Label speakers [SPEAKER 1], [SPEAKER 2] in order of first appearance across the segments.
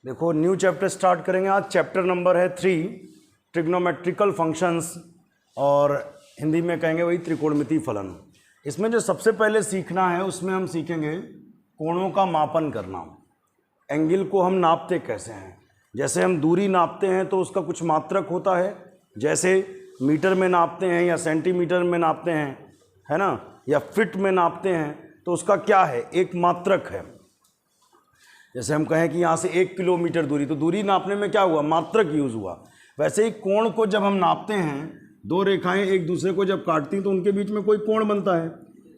[SPEAKER 1] देखो new chapter start करेंगे आज। चैप्टर नंबर है 3 ट्रिग्नोमेट्रिकल फंक्शंस, और हिंदी में कहेंगे वही त्रिकोणमितीय फलन। इसमें जो सबसे पहले सीखना है उसमें हम सीखेंगे कोणों का मापन करना। एंगल को हम नापते कैसे हैं, जैसे हम दूरी नापते हैं तो उसका कुछ मात्रक होता है, जैसे मीटर में नापते हैं या सेंटीमीटर में नापते हैं, है ना, या फिट में नापते हैं, तो उसका क्या है, एक मात्रक है। जैसे हम कहें कि यहाँ से 1 किलोमीटर दूरी, तो दूरी नापने में क्या हुआ, मात्रक यूज़ हुआ। वैसे ही कोण को जब हम नापते हैं, दो रेखाएं एक दूसरे को जब काटती हैं तो उनके बीच में कोई कोण बनता है,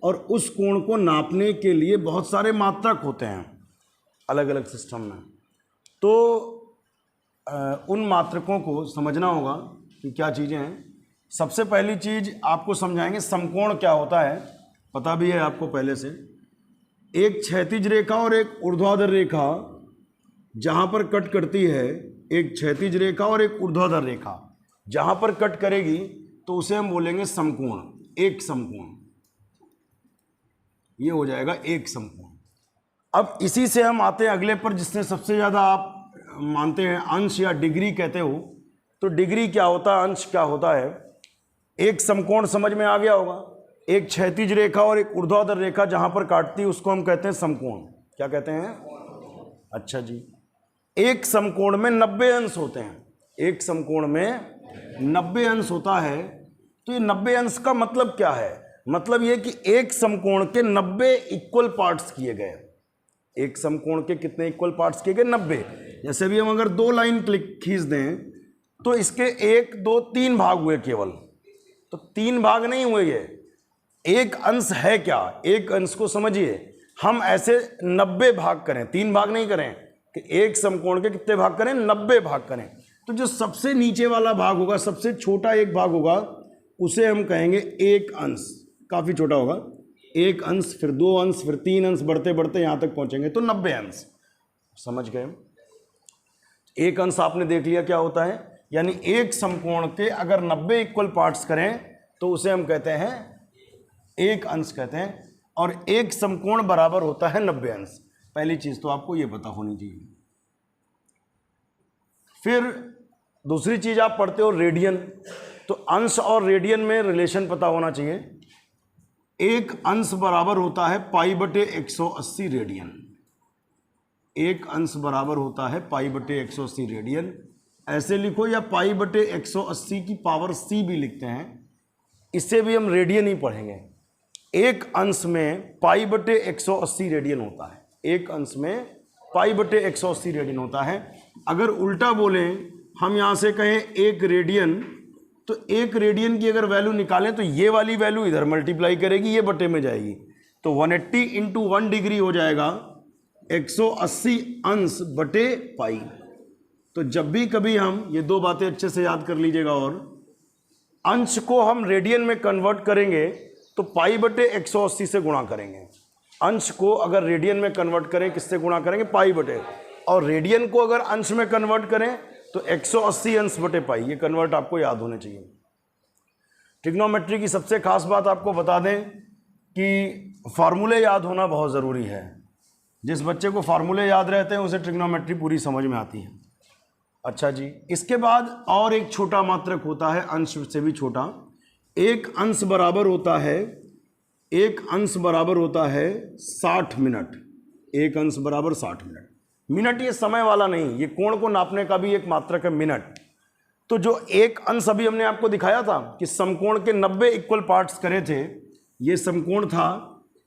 [SPEAKER 1] और उस कोण को नापने के लिए बहुत सारे मात्रक होते हैं अलग अलग सिस्टम में। तो उन मात्रकों को समझना होगा कि क्या चीज़ें हैं। सबसे पहली चीज़ आपको समझाएंगे समकोण क्या होता है, पता भी है आपको पहले से। एक क्षैतिज रेखा और एक ऊर्ध्वाधर रेखा जहाँ पर कट करती है, एक क्षैतिज रेखा और एक ऊर्ध्वाधर रेखा जहाँ पर कट करेगी तो उसे हम बोलेंगे समकोण, एक समकोण। ये हो जाएगा एक समकोण। अब इसी से हम आते हैं अगले पर, जिसने सबसे ज़्यादा आप मानते हैं अंश या डिग्री कहते हो। तो डिग्री क्या होता है, अंश क्या होता है। एक समकोण समझ में आ गया होगा, एक क्षैतिज रेखा और एक ऊर्ध्वाधर रेखा जहां पर काटती है उसको हम कहते हैं समकोण। क्या कहते हैं, अच्छा जी। एक समकोण में 90 अंश होते हैं, एक समकोण में 90 अंश होता है। तो ये 90 अंश का मतलब क्या है, मतलब ये कि एक समकोण के 90 इक्वल पार्ट्स किए गए। एक समकोण के कितने इक्वल पार्ट्स किए गए, 90। जैसे भी हम अगर 2 लाइन खींच दें तो इसके 1 2 3 भाग हुए केवल, तो 3 भाग नहीं हुए। ये एक अंश है क्या, एक अंश को समझिए, हम ऐसे 90 भाग करें, 3 भाग नहीं करें कि एक समकोण के कितने भाग करें, 90 भाग करें। तो जो सबसे नीचे वाला भाग होगा, सबसे छोटा एक भाग होगा, उसे हम कहेंगे एक अंश। काफ़ी छोटा होगा, एक अंश, फिर 2 अंश, फिर 3 अंश, बढ़ते बढ़ते यहाँ तक पहुँचेंगे तो 90 अंश। समझ गए। एक अंश आपने देख लिया क्या होता है, यानी एक समकोण के अगर 90 इक्वल पार्ट्स करें तो उसे हम कहते हैं एक अंश कहते हैं, और एक समकोण बराबर होता है 90 अंश। पहली चीज तो आपको यह पता होनी चाहिए। फिर दूसरी चीज आप पढ़ते हो रेडियन, तो अंश और रेडियन में रिलेशन पता होना चाहिए। एक अंश बराबर होता है π/180 रेडियन। एक अंश बराबर होता है π/180 रेडियन। ऐसे लिखो, या π/180 की पावर c भी लिखते हैं, इससे भी हम रेडियन ही पढ़ेंगे। एक अंश में π/180 रेडियन होता है, एक अंश में π/180 रेडियन होता है। अगर उल्टा बोलें, हम यहाँ से कहें 1 रेडियन, तो 1 रेडियन की अगर वैल्यू निकालें तो ये वाली वैल्यू इधर मल्टीप्लाई करेगी, ये बटे में जाएगी, तो 180 × 1 डिग्री हो जाएगा 180 अंश बटे पाई। तो जब भी कभी हम, ये 2 बातें अच्छे से याद कर लीजिएगा, और अंश को हम रेडियन में कन्वर्ट करेंगे तो π/180 से गुणा करेंगे। अंश को अगर रेडियन में कन्वर्ट करें, किससे गुणा करेंगे, π/, और रेडियन को अगर अंश में कन्वर्ट करें तो 180 अंश बटे पाई। ये कन्वर्ट आपको याद होने चाहिए। ट्रिग्नोमेट्री की सबसे खास बात आपको बता दें कि फार्मूले याद होना बहुत ज़रूरी है। जिस बच्चे को फार्मूले याद रहते हैं उसे ट्रिग्नोमेट्री पूरी समझ में आती है। अच्छा जी, इसके बाद और एक छोटा मात्रक होता है, अंश से भी छोटा। एक अंश बराबर होता है, एक अंश बराबर होता है 60 मिनट। एक अंश बराबर 60 मिनट। मिनट ये समय वाला नहीं, ये कोण को नापने का भी एक मात्रक है, मिनट। तो जो एक अंश अभी हमने आपको दिखाया था कि समकोण के 90 इक्वल पार्ट्स करे थे, ये समकोण था,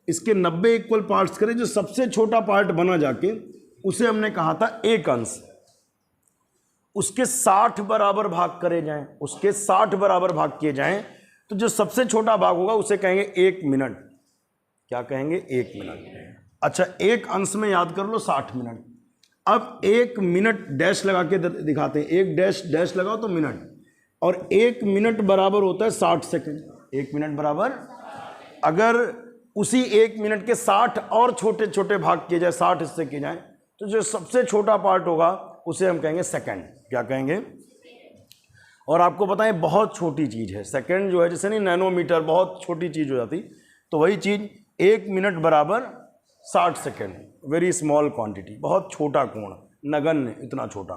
[SPEAKER 1] इसके 90 इक्वल पार्ट्स करे, जो सबसे छोटा पार्ट बना जाके उसे हमने कहा था एक अंश। उसके 60 बराबर भाग करे जाएं, उसके 60 बराबर भाग किए जाएं, तो जो सबसे छोटा भाग होगा उसे कहेंगे 1 मिनट। क्या कहेंगे, 1 मिनट। अच्छा, एक अंश में याद कर लो 60 मिनट। अब 1 मिनट डैश लगा के दिखाते हैं, एक डैश डैश लगाओ तो मिनट, और 1 मिनट बराबर होता है 60 सेकंड। 1 मिनट बराबर, अगर उसी 1 मिनट के 60 और छोटे छोटे भाग किए जाए, 60 हिस्से किए जाए, तो जो सबसे छोटा पार्ट होगा उसे हम कहेंगे सेकंड। क्या कहेंगे, और आपको पता है बहुत छोटी चीज़ है सेकंड जो है, जैसे नहीं नैनोमीटर, बहुत छोटी चीज़ हो जाती, तो वही चीज़ 1 मिनट बराबर 60 सेकंड, वेरी स्मॉल क्वांटिटी, बहुत छोटा कोण, नगण्य, इतना छोटा।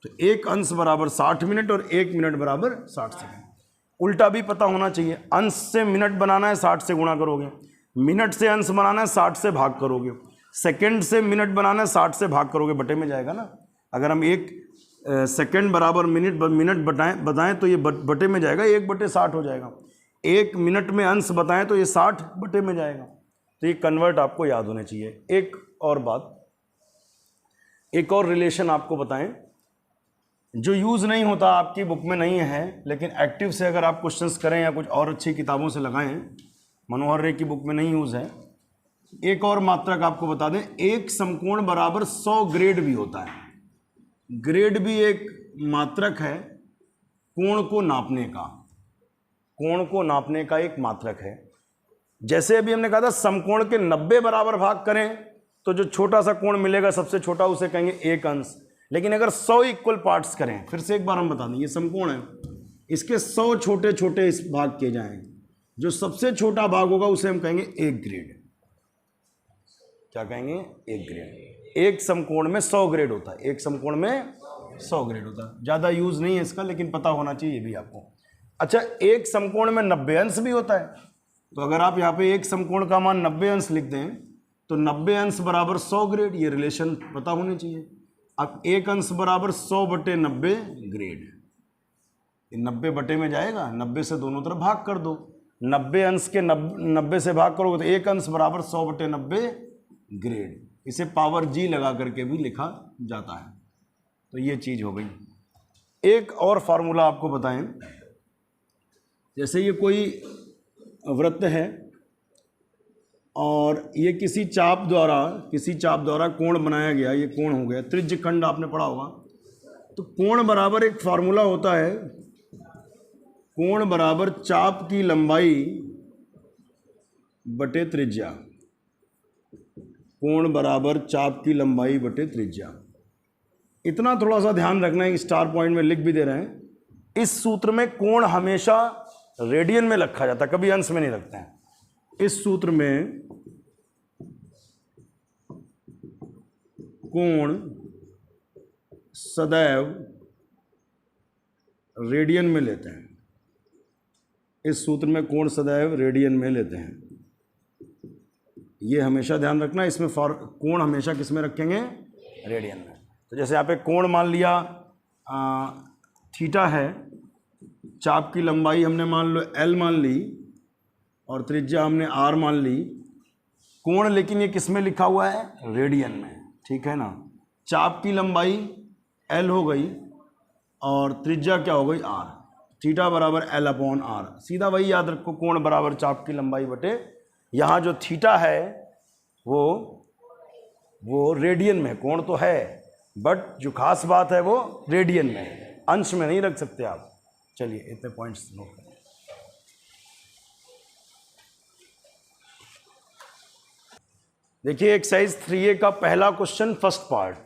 [SPEAKER 1] तो 1 अंश बराबर 60 मिनट और 1 मिनट बराबर 60 सेकंड। उल्टा भी पता होना चाहिए, अंश से मिनट बनाना है 60 से गुणा करोगे, मिनट से अंश बनाना है 60 से भाग करोगे, सेकंड से मिनट बनाना है 60 से भाग करोगे, बटे में जाएगा ना। अगर हम 1 सेकंड बराबर मिनट बताएं तो ये बटे में जाएगा, 1/60 हो जाएगा। 1 मिनट में अंश बताएं तो ये 60 बटे में जाएगा। तो ये कन्वर्ट आपको याद होने चाहिए। एक और बात, एक और रिलेशन आपको बताएं जो यूज़ नहीं होता, आपकी बुक में नहीं है, लेकिन एक्टिव से अगर आप क्वेश्चंस करें या कुछ और अच्छी किताबों से लगाएं, मनोहर रे की बुक में नहीं यूज़ है। एक और मात्रक आपको बता दें, एक समकोण बराबर 100 ग्रेड भी होता है। ग्रेड भी एक मात्रक है कोण को नापने का, कोण को नापने का एक मात्रक है। जैसे अभी हमने कहा था समकोण के 90 बराबर भाग करें तो जो छोटा सा कोण मिलेगा सबसे छोटा उसे कहेंगे 1 अंश। लेकिन अगर 100 इक्वल पार्ट्स करें, फिर से एक बार हम बता दें, ये समकोण है, इसके 100 छोटे छोटे इस भाग किए जाएं, जो सबसे छोटा भाग होगा उसे हम कहेंगे 1 ग्रेड। क्या कहेंगे? 1 ग्रेड। एक समकोण में 100 ग्रेड होता है, एक समकोण में 100 ग्रेड होता है। ज़्यादा यूज़ नहीं है इसका, लेकिन पता होना चाहिए ये भी आपको। अच्छा, एक समकोण में 90 अंश भी होता है, तो अगर आप यहाँ पे एक समकोण का मान 90 अंश लिख दें तो 90 अंश बराबर 100 ग्रेड, ये रिलेशन पता होनी चाहिए। अब 1 अंश बराबर 100/90 ग्रेड, 90 बटे में जाएगा, 90 से दोनों तरफ भाग कर दो, 90 अंश के 90 से भाग करोगे तो 1 अंश बराबर 100/90 ग्रेड। इसे पावर जी लगा करके भी लिखा जाता है। तो ये चीज़ हो गई। एक और फार्मूला आपको बताएं, जैसे ये कोई वृत्त है और ये किसी चाप द्वारा कोण बनाया गया, ये कोण हो गया, त्रिज्य खंड आपने पढ़ा होगा। तो कोण बराबर एक फार्मूला होता है, कोण बराबर चाप की लंबाई बटे त्रिज्या, कोण बराबर चाप की लंबाई बटे त्रिज्या। इतना थोड़ा सा ध्यान रखना है, स्टार पॉइंट में लिख भी दे रहे हैं। इस सूत्र में कोण हमेशा रेडियन में रखा जाता है, कभी अंश में नहीं रखते हैं। इस सूत्र में कोण सदैव रेडियन में लेते हैं, इस सूत्र में कोण सदैव रेडियन में लेते हैं। ये हमेशा ध्यान रखना, इसमें कोण हमेशा किस में रखेंगे? रेडियन में। तो जैसे यहाँ पे कोण मान लिया थीटा है, चाप की लंबाई हमने मान लो एल मान ली और त्रिज्या हमने आर मान ली। कोण लेकिन ये किस में लिखा हुआ है? रेडियन में, ठीक है ना। चाप की लंबाई एल हो गई और त्रिज्या क्या हो गई? आर। थीटा बराबर L/R, सीधा वही याद रखो, कोण बराबर चाप की लंबाई बटे, यहाँ जो थीटा है वो रेडियन में, कोण तो है बट जो खास बात है वो रेडियन में है, अंश में नहीं रख सकते आप। चलिए इतने पॉइंट्स नोट करें। देखिए एक्सरसाइज 3A का पहला क्वेश्चन, फर्स्ट पार्ट।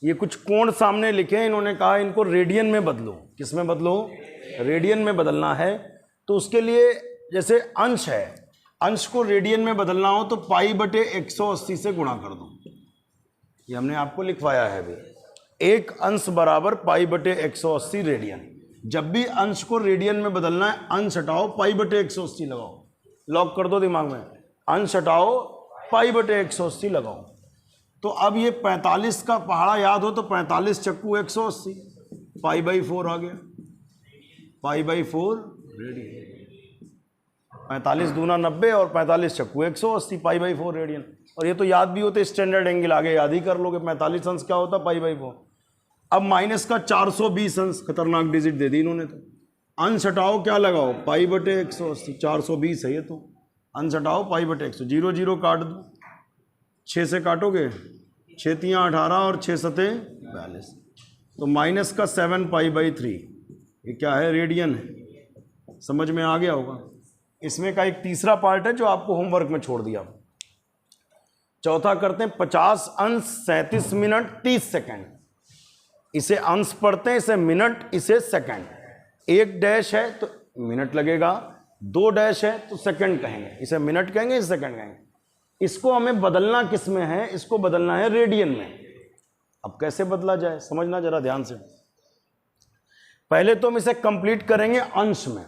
[SPEAKER 1] ये कुछ कोण सामने लिखे हैं, इन्होंने कहा इनको रेडियन में बदलो। किस में बदलो? रेडियन में बदलना है। तो उसके लिए जैसे अंश है, अंश को रेडियन में बदलना हो तो π/180 से गुणा कर दो। ये हमने आपको लिखवाया है अभी। एक अंश बराबर π/180 रेडियन। जब भी अंश को रेडियन में बदलना है, अंश हटाओ π/180 लगाओ, लॉक कर दो दिमाग में, अंश हटाओ π/180 लगाओ। तो अब ये 45 का पहाड़ा याद हो तो 45 चक्कू 180, π/4 आ गया, π/4 रेडियन। 45 दूना 90 और 45 चक्कू 180, π/4 रेडियन। और ये तो याद भी होते, स्टैंडर्ड एंगल आगे याद ही कर लोगे। 45 अंश क्या होता? π/4। अब माइनस का 420 अंश, खतरनाक डिजिट दे दी इन्होंने। तो अंश हटाओ, क्या लगाओ? π/180, 420 है ये तो, अंश हटाओ π/180, 0 0 काट दो, 6 से काटोगे, 6 3 18 और 6 7 42, तो माइनस का 7 π/3, ये क्या है? रेडियन है। समझ में आ गया होगा। इसमें का एक तीसरा पार्ट है जो आपको होमवर्क में छोड़ दिया। चौथा करते हैं 50 अंश 37 मिनट 30 सेकंड। इसे अंश पढ़ते हैं, इसे मिनट, इसे सेकंड। 1 डैश है तो मिनट लगेगा, 2 डैश है तो सेकंड कहेंगे, इसे मिनट कहेंगे, इसे सेकंड कहेंगे। इसको हमें बदलना किस में है? इसको बदलना है रेडियन में। अब कैसे बदला जाए समझना जरा ध्यान से। पहले तो हम इसे कंप्लीट करेंगे अंश में,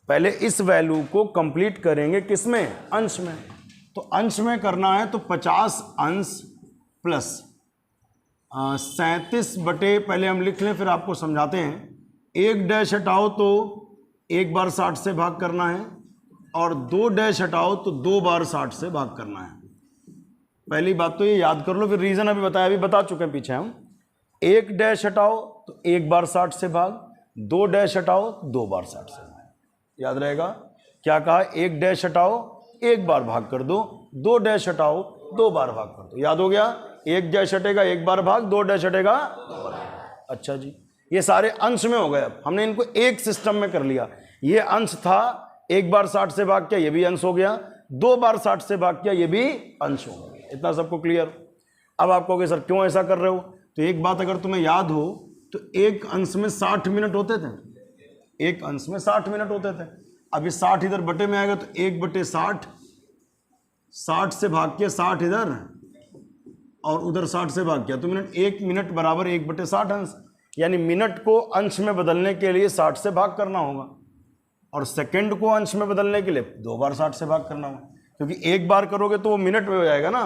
[SPEAKER 1] पहले इस वैल्यू को कंप्लीट करेंगे किसमें, अंश में। तो अंश में करना है तो 50 अंश प्लस 37 बटे, पहले हम लिख लें फिर आपको समझाते हैं। एक डैश हटाओ तो एक बार 60 से भाग करना है, और 2 डैश हटाओ तो 2 बार 60 से भाग करना है। पहली बात तो ये याद कर लो, फिर रीजन अभी बताया, अभी बता चुके हैं पीछे हम। एक डैश हटाओ तो एक बार 60 से भाग, 2 डैश हटाओ 2 बार 60 से भाग। याद रहेगा क्या कहा, एक डैश हटाओ एक बार भाग कर दो, 2 डैश हटाओ 2 बार भाग कर दो। याद हो गया, एक डैश हटेगा एक बार भाग, 2 डैश हटेगा 2 बार भाग। अच्छा जी, ये सारे अंश में हो गए। अब हमने इनको एक सिस्टम में कर लिया। ये अंश था, एक बार 60 से भाग किया ये भी अंश हो गया, 2 बार 60 से भाग किया ये भी अंश हो गया। इतना सबको क्लियर। अब आप कहोगे सर क्यों ऐसा कर रहे हो, तो एक बात अगर तुम्हें याद हो तो एक अंश में 60 मिनट होते थे, एक अंश में 60 मिनट होते थे। अब ये 60 इधर बटे में आएगा तो 1/60, 60 से भाग किया 60 इधर और उधर 60 से भाग किया तो मिनट, 1 मिनट बराबर 1/60 अंश। यानी मिनट को अंश में बदलने के लिए 60 से भाग करना होगा, और सेकंड को अंश में बदलने के लिए 2 बार 60 से भाग करना होगा। क्योंकि एक बार करोगे तो वो मिनट में हो जाएगा ना,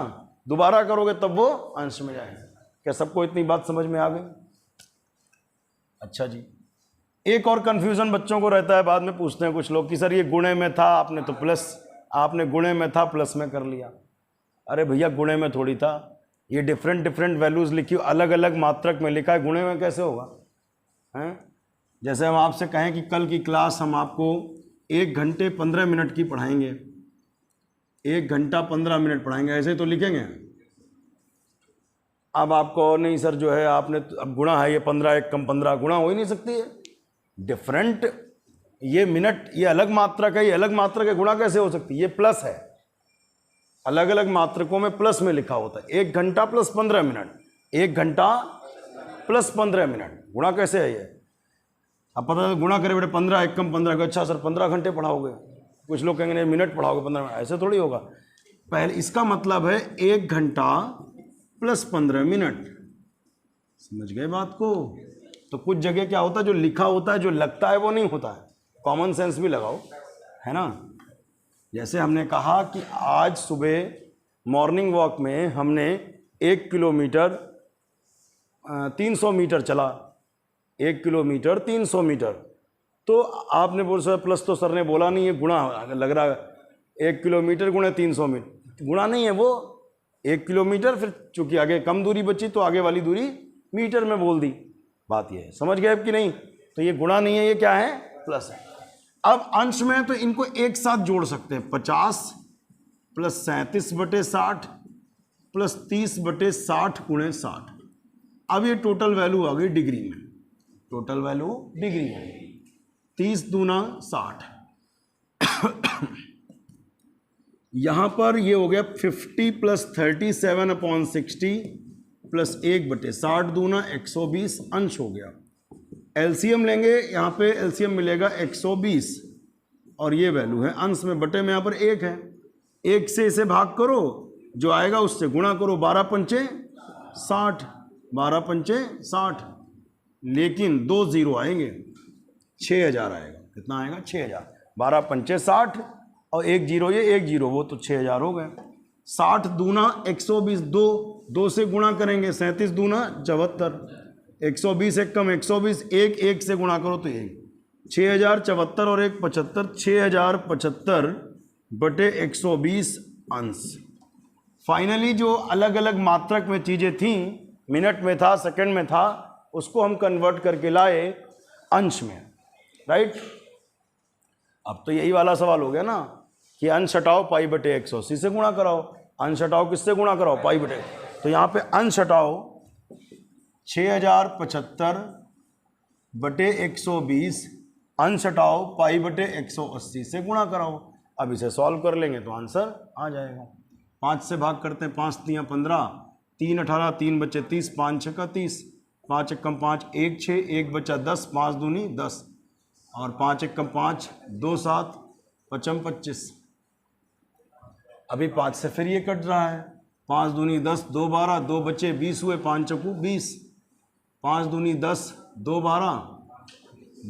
[SPEAKER 1] दोबारा करोगे तब वो अंश में जाएगा। क्या सबको इतनी बात समझ में आ गई? अच्छा जी, एक और कंफ्यूजन बच्चों को रहता है, बाद में पूछते हैं कुछ लोग कि सर ये गुणे में था, आपने तो प्लस, आपने गुणे में था प्लस में कर लिया। अरे भैया गुणे में थोड़ी था, ये डिफरेंट वैल्यूज लिखी, अलग अलग मात्रक में लिखा है, गुणे में कैसे होगा हैं? जैसे हम आपसे कहें कि कल की क्लास हम आपको 1 घंटे 15 मिनट की पढ़ाएंगे, 1 घंटा 15 मिनट पढ़ाएंगे, ऐसे तो लिखेंगे। अब आपको नहीं सर जो है आपने अब गुणा है, ये 15 1 कम 15 गुणा हो ही नहीं सकती है, डिफरेंट, ये मिनट ये अलग मात्रक है, ये अलग मात्रक है, गुणा कैसे हो सकती है? ये प्लस है, अलग अलग मात्रकों में प्लस में लिखा होता है। 1 घंटा प्लस 15 मिनट, 1 घंटा प्लस 15 मिनट, गुणा कैसे है ये? अब पता है गुणा करे बेटे 15 1 कम 15, अच्छा सर 15 घंटे पढ़ाओगे, कुछ लोग कहेंगे नहीं मिनट पढ़ाओगे 15 मिनट, ऐसे थोड़ी होगा। पहले इसका मतलब है 1 घंटा प्लस 15 मिनट, समझ गए बात को? तो कुछ जगह क्या होता है, जो लिखा होता है जो लगता है वो नहीं होता है, कॉमन सेंस भी लगाओ, है ना। जैसे हमने कहा कि आज सुबह मॉर्निंग वॉक में हमने 1 किलोमीटर 300 मीटर चला, 1 किलोमीटर 300 मीटर, तो आपने बोल सर प्लस तो सर ने बोला नहीं है, गुणा लग रहा है, 1 किलोमीटर गुणे 300 मीटर, गुणा नहीं है वो, 1 किलोमीटर, फिर चूंकि आगे कम दूरी बची तो आगे वाली दूरी मीटर में बोल दी, बात ये है। समझ गए अब कि नहीं? तो ये गुणा नहीं है, ये क्या है? प्लस है। अब अंश में तो इनको एक साथ जोड़ सकते हैं, 50 प्लस 37/60 प्लस 30/60 गुणे 60। अब ये टोटल वैल्यू आ गई डिग्री में, टोटल वैल्यू डिग्री में 30 दूना 60। यहां पर ये हो गया 50 प्लस 37/60 प्लस 1/60 दूना 120 अंश हो गया। एलसीएम लेंगे, यहाँ पे एलसीएम मिलेगा 120 और ये वैल्यू है अंश में, बटे में यहाँ पर 1 है, 1 से इसे भाग करो, जो आएगा उससे गुणा करो, 12 पंचे 60, 12 पंचे 60, लेकिन 2 जीरो आएंगे, 6000 आएगा। कितना आएगा? 6000। 12 पंचे 60 और 1 जीरो, ये 1 जीरो वो, तो 6000 हो गए। 60 दूना 120, 2 से गुणा करेंगे, 37 दूना 74, 120 एक कम 120, 1 से गुणा करो तो 1, 6074 और 1 75, 6075 बटे 120 अंश। फाइनली जो अलग अलग मात्रक में चीज़ें थीं, मिनट में था, सेकंड में था, उसको हम कन्वर्ट करके लाए अंश में, राइट। अब तो यही वाला सवाल हो गया ना कि अंश हटाओ π/180 से गुणा कराओ, अंश हटाओ किससे गुणा कराओ? π/, तो यहाँ पे अंश हटाओ 6075 बटे 120, अंश हटाओ π/180 से गुणा कराओ। अब इसे सॉल्व कर लेंगे तो आंसर आ जाएगा। 5 से भाग करते हैं, 5 तियाँ 15, 3 18, 3 बचे 30, 5 6 30, 5 1 कम 5 1 6, 1 बचा 10, 5 दूनी 10 और 5 1 कम 5 2 7, 5 25। अभी 5 से फिर ये कट रहा है, 5 दूनी 10, 2 12, 2 बचे 20 हुए, 5 चक्कू 20, 5 दूनी 10, 2 12,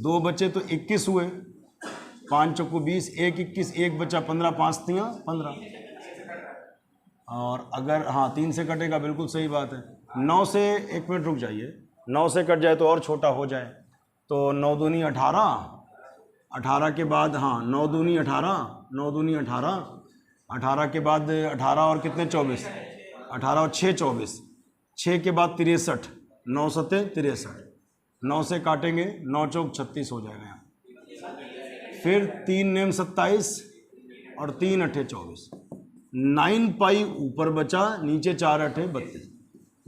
[SPEAKER 1] 2 बचे तो 21 हुए, 5 चक्कू 20, 1 21, 1 बचा 15, 5 तियाँ 15। और अगर हाँ 3 से कटेगा, बिल्कुल सही बात है। 9 से 1 मिनट रुक जाइए, 9 से कट जाए तो और छोटा हो जाए, तो 9 दूनी 18, 18 के बाद हाँ 9 दूनी 18, 9 दूनी 18, 18 के बाद 18 और कितने 24, 18 और 6 24, 6 के बाद 63, 9 सत्ते 63, 9 से काटेंगे 9 चौक 36 हो जाएगा यहाँ। फिर 3 नेम 27 और 3 अट्ठे 24, 9 पाई ऊपर बचा, नीचे 4 अट्ठे 32,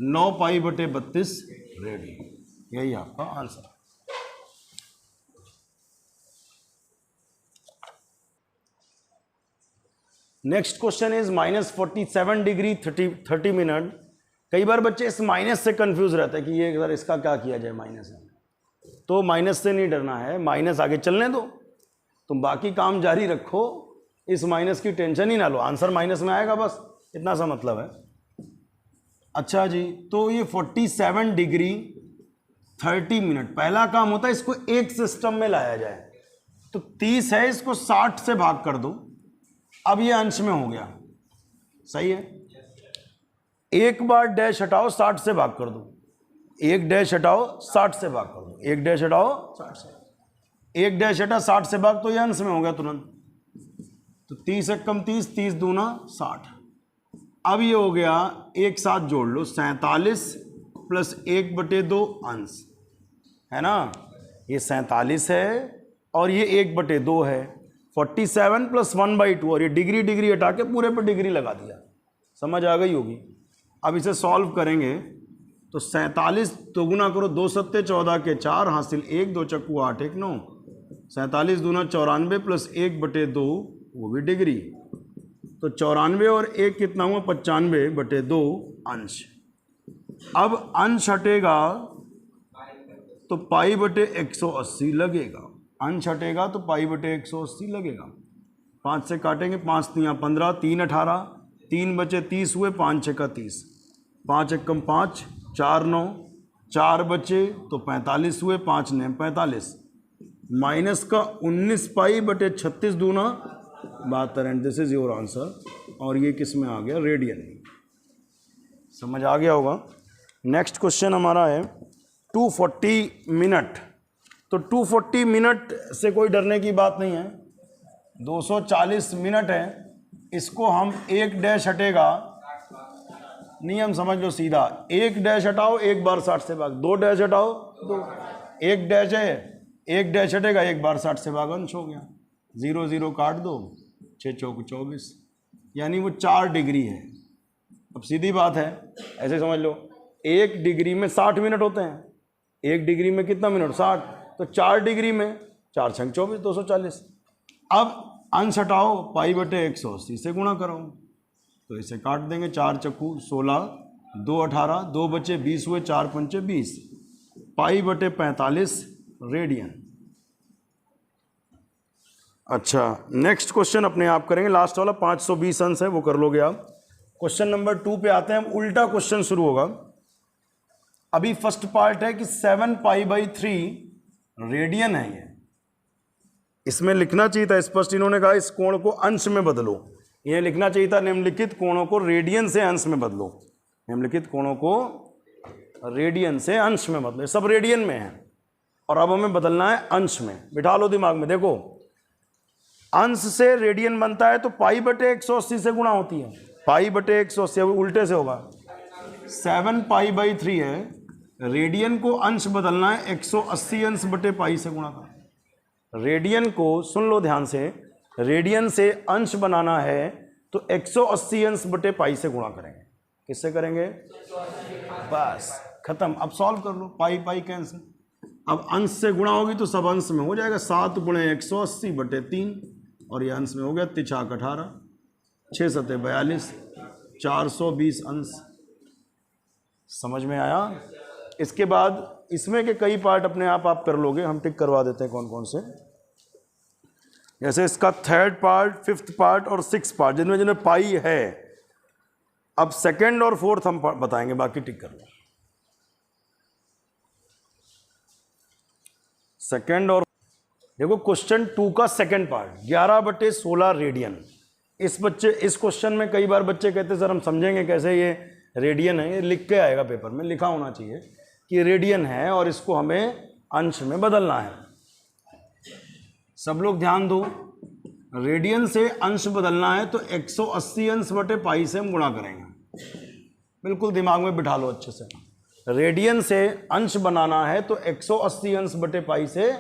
[SPEAKER 1] 9 पाई बटे 32 रेडियन, यही आपका answer. Next question is -47 degree 30 minute. कई बार बच्चे इस माइनस से कंफ्यूज रहते हैं कि ये अगर इसका क्या किया जाए माइनस है, तो माइनस से नहीं डरना है, माइनस आगे चलने दो, तुम बाकी काम जारी रखो, इस माइनस की टेंशन ही ना लो, आंसर माइनस में आएगा, बस इतना सा मतलब है। अच्छा जी, तो ये 47 डिग्री 30 मिनट, पहला काम होता है इसको एक सिस्टम में लाया जाए, तो 30 है, इसको 60 से भाग कर दो, अब ये अंश में हो गया, सही है। एक बार डैश हटाओ 60 से भाग कर दो, एक डैश हटाओ 60 से भाग कर दो, एक डैश हटाओ 60 से, एक डैश हटा 60 से भाग, तो ये अंश में हो गया तुरंत। तो 30 एक कम 30, 30 दूना 60। अब ये हो गया, एक साथ जोड़ लो, 47 प्लस 1/2 अंश है ना, ये 47 है और ये 1/2 है, 47 प्लस 1/2, और ये डिग्री डिग्री हटा के पूरे पे डिग्री लगा दिया, समझ आ गई होगी। अब इसे सॉल्व करेंगे तो 47 तो गुना करो, 2 सत्ते 14 के 4, हासिल 1, 2 चक्कू 8 1 9, 47 दूना 94 प्लस 1/2 वो भी डिग्री, तो 94 और 1 कितना हुआ 95/2 अंश। अब अंश हटेगा तो पाई बटे 180 लगेगा, अंश हटेगा तो पाई बटे 180 लगेगा। 5 से काटेंगे, 5 तियाँ 15, 3 18, 3 बचे 30 हुए, 5 6 30, 5 1 कम 5, 4 9, 4 बचे तो 45 हुए, 5 9 45, माइनस का 19 पाई बटे 36 दूना 72, and this is your answer. और ये किस में आ गया, रेडियन में, समझ आ गया होगा। नेक्स्ट क्वेश्चन हमारा है 240 मिनट। तो 240 मिनट से कोई डरने की बात नहीं है, 240 मिनट है, इसको हम एक डैश हटेगा, नियम समझ लो सीधा, एक डैश हटाओ एक बार 60 से भाग, 2 डैश हटाओ 2, एक डैश है, एक डैश हटेगा एक बार 60 से भाग, अंश हो गया, 0 0 काट दो, 6 चौक 24, यानी वो 4 डिग्री है। अब सीधी बात है, ऐसे समझ लो, 1 डिग्री में 60 मिनट होते हैं, 1 डिग्री में कितना मिनट 60, तो 4 डिग्री में 4 6 24 240। अब अंश हटाओ, पाई बटे 180 से गुणा करो, तो इसे काट देंगे, 4 चक्कू 16, 2 18, 2 बचे 20 हुए, 4 पंचे 20, पाई बटे 45 रेडियन। अच्छा, नेक्स्ट क्वेश्चन अपने आप करेंगे, लास्ट वाला 520 अंश है, वो कर लोगे आप। क्वेश्चन नंबर 2 पे आते हैं, उल्टा क्वेश्चन शुरू होगा। अभी फर्स्ट पार्ट है कि 7 पाई/3 रेडियन है, ये इसमें लिखना चाहिए था स्पष्ट, इन्होंने कहा इस कोण को अंश में बदलो, ये लिखना चाहिए था निम्नलिखित कोणों को रेडियन से अंश में बदलो, निम्नलिखित कोणों को रेडियन से अंश में बदलो, सब रेडियन में है और अब हमें बदलना है अंश में। बिठा लो दिमाग में, देखो अंश से रेडियन बनता है तो पाई बटे 180 से गुणा होती है, पाई बटे 180, उल्टे से होगा, 7 पाई/3 है, रेडियन को अंश बदलना है, 180 अंश बटे पाई से गुणा कर। रेडियन को सुन लो ध्यान से, रेडियन से अंश बनाना है तो 180 अंश बटे पाई से गुणा करेंगे। किससे करेंगे, बस खत्म। अब सॉल्व कर लो, पाई पाई कैंसिल, अब अंश से गुणा होगी तो सब अंश में हो जाएगा, 7 × 180 बटे 3, और ये अंश में हो गया, 3 × 18, 6 × 7 42, 420 अंश। समझ में आया। इसके बाद इसमें के कई पार्ट अपने आप कर लोगे, हम टिक करवा देते हैं कौन कौन से, जैसे इसका 3rd पार्ट, 5th पार्ट और 6th पार्ट, जिनमें पाई है अब सेकंड और फोर्थ हम बताएंगे, बाकी टिक कर लो। सेकंड और देखो क्वेश्चन 2 का सेकंड पार्ट 11/16 रेडियन। इस क्वेश्चन में कई बार बच्चे कहते सर हम समझेंगे कैसे ये रेडियन है, ये लिख के आएगा पेपर में, लिखा होना चाहिए कि रेडियन है और इसको हमें अंश में बदलना है। सब लोग ध्यान दो, रेडियन से अंश बदलना है तो 180 अंश बटे पाई से हम गुणा करेंगे। बिल्कुल दिमाग में बिठा लो अच्छे से, रेडियन से अंश बनाना है तो 180 अंश बटे पाई से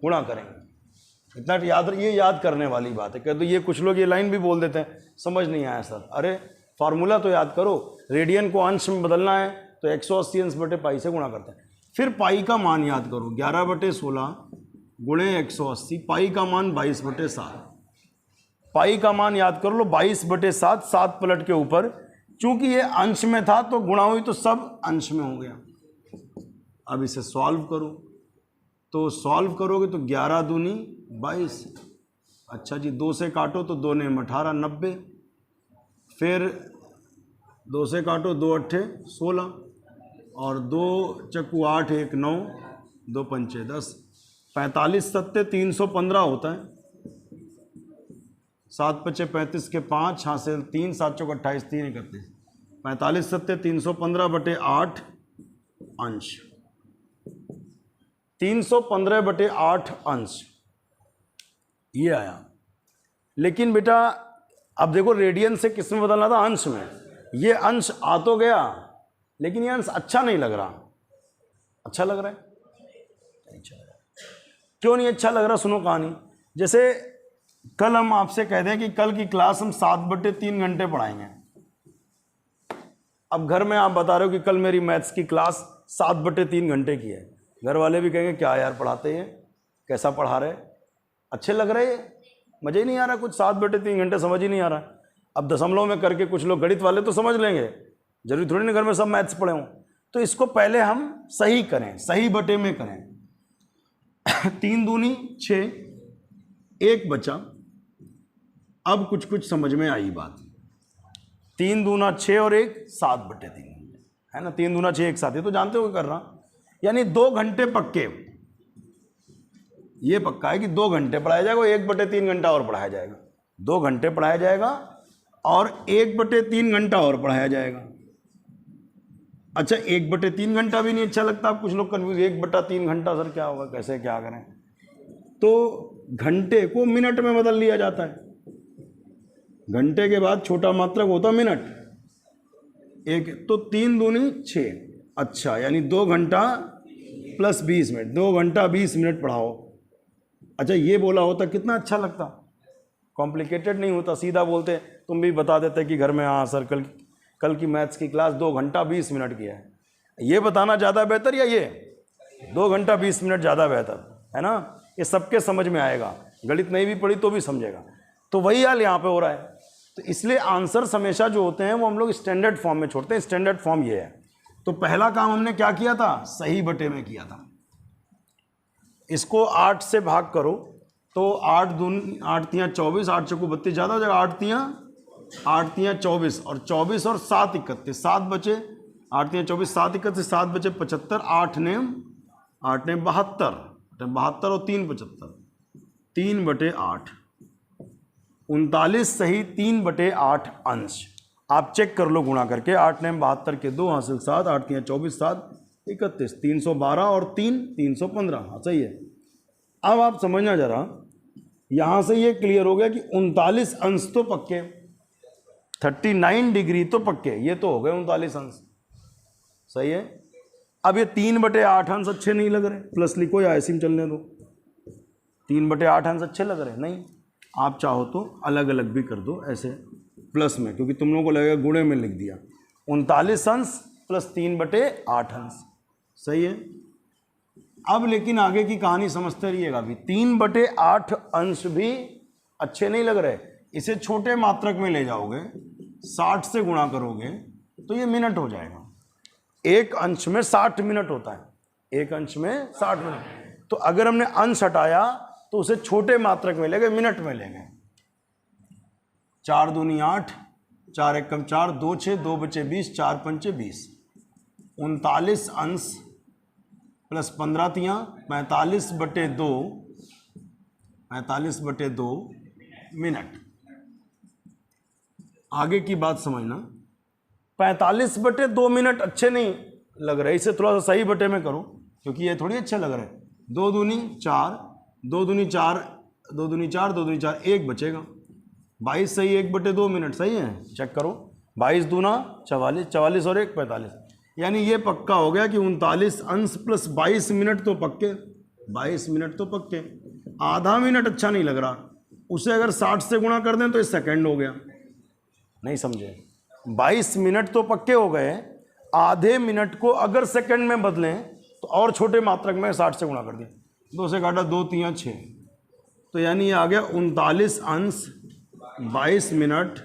[SPEAKER 1] गुणा करेंगे। इतना याद, ये याद करने वाली बात है। कहते ये कुछ लोग ये लाइन भी बोल देते हैं, समझ नहीं आया सर, अरे फार्मूला तो याद करो, रेडियन को अंश में बदलना है तो 180 अंश बटे पाई से गुणा करते हैं। फिर पाई का मान याद करो, 11/16 गुणे 180, पाई का मान 22/7। पाई का मान याद कर लो 22/7, 7 पलट के ऊपर, चूंकि ये अंश में था तो गुणा हुई तो सब अंश में हो गया। अब इसे सॉल्व करो, तो सॉल्व करोगे तो 11 दूनी 22। अच्छा जी, 2 से काटो तो 2 ने 18, 90। फिर 2 से काटो, 2 अट्ठे 16 और 2 चक्कू 8, 1 9, 2 पंचे 10, 45 सत्ते 315 होता है। 7 पचे 35 के 5 हासिल 3, 7 चौक 28, 3 31, 45 सत्ते 315 बटे 8 अंश, 315 बटे 8 अंश ये आया। लेकिन बेटा अब देखो रेडियन से किस में बदलना था, अंश में। ये अंश आ तो गया लेकिन ये अंश अच्छा नहीं लग रहा। अच्छा लग रहा है? क्यों नहीं अच्छा लग रहा? सुनो कहानी। जैसे कल हम आपसे कह दें कि कल की क्लास हम 7/3 घंटे पढ़ाएंगे। अब घर में आप बता रहे हो कि कल मेरी मैथ्स की क्लास 7/3 घंटे की है। घर वाले भी कहेंगे क्या यार पढ़ाते हैं, कैसा पढ़ा रहे, अच्छे लग रहे, मज़े ही नहीं आ रहा कुछ, 7/3 घंटे समझ ही नहीं आ रहा। अब दशमलव में करके कुछ लोग गणित वाले तो समझ लेंगे, जरूरी थोड़ी ना घर में सब मैथ्स पढ़े हों। तो इसको पहले हम सही करें, सही बटे में करें। 3 दूनी 6, 1 बचा। अब कुछ कुछ समझ में आई बात। 3 दूना 6 और 1 7/3 है ना। 3 दूना 6 1 7, ये तो जानते हो कर रहा, यानी 2 घंटे पक्के। ये पक्का है कि 2 घंटे पढ़ाया जाएगा, 1/3 घंटा और पढ़ाया जाएगा। 2 घंटे पढ़ाया जाएगा और 1/3 घंटा और पढ़ाया जाएगा। अच्छा 1/3 घंटा भी नहीं अच्छा लगता, आप कुछ लोग कन्फ्यूज, 1/3 घंटा सर क्या होगा, कैसे क्या करें। तो घंटे को मिनट में बदल लिया जाता है। घंटे के बाद छोटा मात्रक होता मिनट, एक तो 3 दूनी 6। अच्छा यानी 2 घंटा प्लस 20 मिनट, 2 घंटा 20 मिनट पढ़ाओ। अच्छा ये बोला होता कितना अच्छा लगता, कॉम्प्लिकेटेड नहीं होता, सीधा बोलते, तुम भी बता देते कि घर में हाँ सर कल की मैथ्स की क्लास 2 घंटा 20 मिनट की है। ये बताना ज़्यादा बेहतर या ये 2 घंटा 20 मिनट ज़्यादा बेहतर है ना। ये सबके समझ में आएगा, गणित नहीं भी पढ़ी तो भी समझेगा। तो वही हाल यहाँ पे हो रहा है। तो इसलिए आंसर्स हमेशा जो होते हैं वो हम लोग स्टैंडर्ड फॉर्म में छोड़ते हैं। स्टैंडर्ड फॉर्म ये है। तो पहला काम हमने क्या किया था, सही बटे में किया था। इसको 8 से भाग करो तो 8 दून 8 तियाँ 24, 8 चौको 32 ज़्यादा हो जाएगा, 8 तियाँ 24 और 24 और 7 31, 7 बचे, 8 तियाँ 24, 7 31, 7 बचे 75, 8 ने 72, 72 और 3 75, 3/8, 39 सही 3/8 अंश। आप चेक कर लो गुणा करके, 8 ने 72 के 2 हासिल 7, 8 तियाँ 24, 7 31, 312 और 3 315। हाँ सही है। अब आप समझना जरा, यहाँ से ये क्लियर हो गया कि 39 अंश तो पक्के, 39 डिग्री तो पक्के, ये तो हो गए 39 अंश। सही है। अब ये 3/8 अंश अच्छे नहीं लग रहे, प्लस लिखो या ऐसे ही चलने दो। 3/8 अंश अच्छे लग रहे नहीं, आप चाहो तो अलग अलग भी कर दो ऐसे प्लस में, क्योंकि तुम लोगों को लगेगा गुणे में लिख दिया। 39 अंश प्लस 3/8 अंश। सही है। अब लेकिन आगे की कहानी समझते रहिएगा अभी। 3/8 अंश भी अच्छे नहीं लग रहे, इसे छोटे मात्रक में ले जाओगे, 60 से गुणा करोगे तो ये मिनट हो जाएगा। एक अंश में 60 मिनट होता है, एक अंश में 60 मिनट। तो अगर हमने अंश हटाया तो उसे छोटे मात्रक में ले गए, मिनट में ले गए। 4 दूनी 8, 4 एकम 4, 2 6, 2 बचे 20, 4 पंचे 20, 39 अंश प्लस 15 तियाँ 45/2, 45/2 मिनट। आगे की बात समझना, 45/2 मिनट अच्छे नहीं लग रहे, इसे थोड़ा सा सही बटे में करो, क्योंकि ये थोड़ी अच्छे लग रहे हैं। 2 दूनी 4, 2 दूनी 4, 2 दूनी 4, 2 दूनी 4, 1 बचेगा। 22 सही, 1/2 मिनट सही है, चेक करो। 22 दूना 44, 44 और 1 45, यानी ये पक्का हो गया कि 39 अंश प्लस 22 मिनट तो पक्के, 22 मिनट तो पक्के। आधा मिनट अच्छा नहीं लग रहा, उसे अगर 60 से गुणा कर दें तो ये सेकंड हो गया। नहीं समझे? 22 मिनट तो पक्के हो गए, आधे मिनट को अगर सेकंड में बदलें तो और छोटे मात्रक में 60 से गुणा कर दिया, 2 से काटा 2 3 6, तो यानी ये आ गया 39 अंश 22 मिनट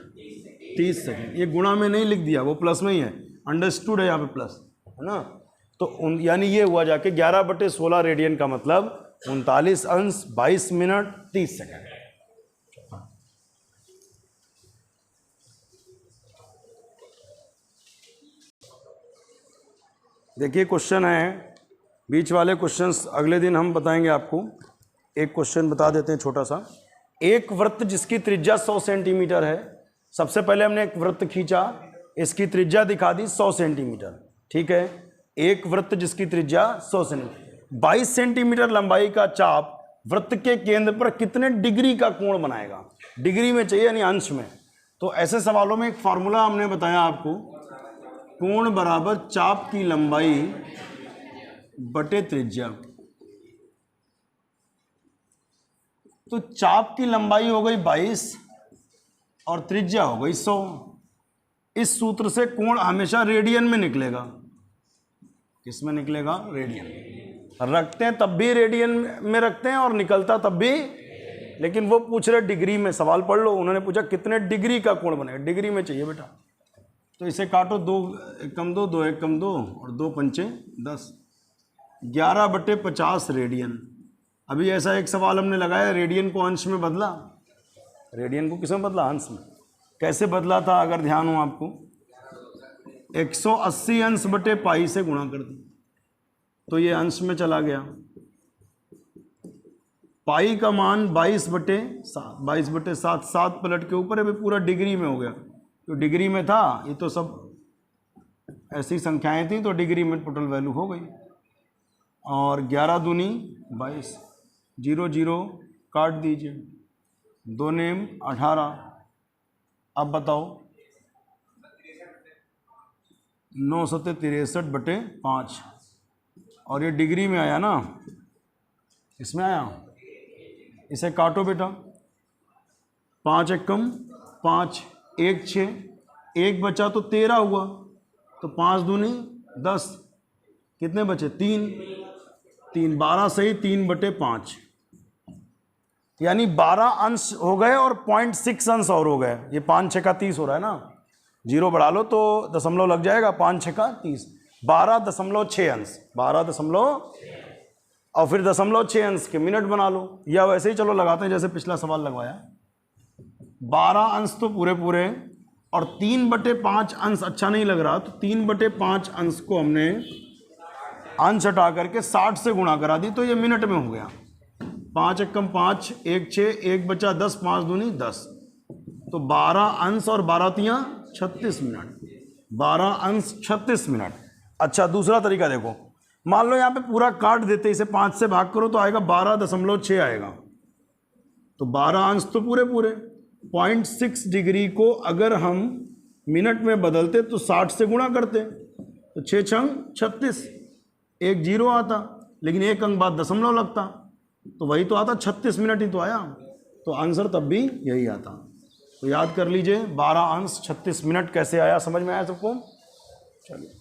[SPEAKER 1] 30 सेकंड। ये गुणा में नहीं लिख दिया, वो प्लस में ही है, अंडरस्टूड है यहाँ पे प्लस, है ना। तो यानी ये हुआ जाके 11/16 रेडियन का मतलब 39 अंश 22 मिनट 30 सेकंड। देखिए क्वेश्चन है, बीच वाले क्वेश्चंस अगले दिन हम बताएंगे आपको। एक क्वेश्चन बता देते हैं छोटा सा। एक वृत्त जिसकी त्रिज्या 100 सेंटीमीटर है, सबसे पहले हमने एक वृत्त खींचा, इसकी त्रिज्या दिखा दी 100 सेंटीमीटर, ठीक है। एक वृत्त जिसकी त्रिज्या 100 सेंटीमीटर, 22 सेंटीमीटर लंबाई का चाप वृत्त के केंद्र पर कितने डिग्री का कोण बनाएगा? डिग्री में चाहिए यानी अंश में। तो ऐसे सवालों में एक फार्मूला हमने बताया आपको, कोण बराबर चाप की लंबाई बटे त्रिज्या। तो चाप की लंबाई हो गई 22 और त्रिज्या हो गई 100। इस सूत्र से कोण हमेशा रेडियन में निकलेगा। किस में निकलेगा? रेडियन। रखते हैं तब भी रेडियन में रखते हैं और निकलता तब भी, लेकिन वो पूछ रहे डिग्री में। सवाल पढ़ लो, उन्होंने पूछा कितने डिग्री का कोण बनेगा, डिग्री में चाहिए बेटा। तो इसे काटो, 2 एकम 2, 2 एकम 2 और 2 पंचे 10, 11/50 रेडियन। अभी ऐसा एक सवाल हमने लगाया, रेडियन को अंश में बदला। रेडियन को किसमें बदला? अंश में। कैसे बदला था अगर ध्यान हो आपको? 180 अंश बटे पाई से गुणा कर दी, तो ये अंश में चला गया। पाई का मान 22/7, 22/7, 7 पलट के ऊपर है, पूरा डिग्री में हो गया। तो डिग्री में था, ये तो सब ऐसी संख्याएं थी, तो डिग्री में टोटल वैल्यू हो गई। और 11 दूनी 22, 0 0 काट दीजिए, 2 नेम 18। अब बताओ, 9 7 63/5, और ये डिग्री में आया ना, इसमें आया। इसे काटो बेटा, 5 एकम 5, 1 6, 1 बचा तो 13 हुआ, तो 5 दूनी 10, कितने बचे? 3 3, 12 सही, 3/5, यानी 12 अंश हो गए और 0.6 अंश और हो गए। ये 5 6 का 30 हो रहा है ना, 0 बढ़ा लो तो दशमलव लग जाएगा, 5 6 का 30, 12.6 अंश, 12 और फिर 0.6 अंश के मिनट बना लो, या वैसे ही चलो लगाते हैं जैसे पिछला सवाल लगवाया। 12 अंश तो पूरे पूरे, और 3/5 अंश अच्छा नहीं लग रहा, तो 3/5 अंश को हमने अंश हटा करके 60 से गुणा करा दी, तो ये मिनट में हो गया। 5 एकम 5, 1 6, 1 बचा 10, 5 दूनी 10, तो 12 अंश और 12 तियाँ 36 मिनट, 12 अंश 36 मिनट। अच्छा दूसरा तरीका देखो, मान लो यहाँ पे पूरा काट देते, इसे 5 से भाग करो तो आएगा 12.6 आएगा, तो 12 अंश तो पूरे पूरे। 0.6 डिग्री को अगर हम मिनट में बदलते तो 60 से गुणा करते, तो 6 6 36, 1 0 आता, लेकिन 1 अंक बाद दशमलव लगता, तो वही तो आता, 36 मिनट ही तो आया, तो आंसर तब भी यही आता। तो याद कर लीजिए, 12 अंश 36 मिनट कैसे आया, समझ में आया सबको? चलिए।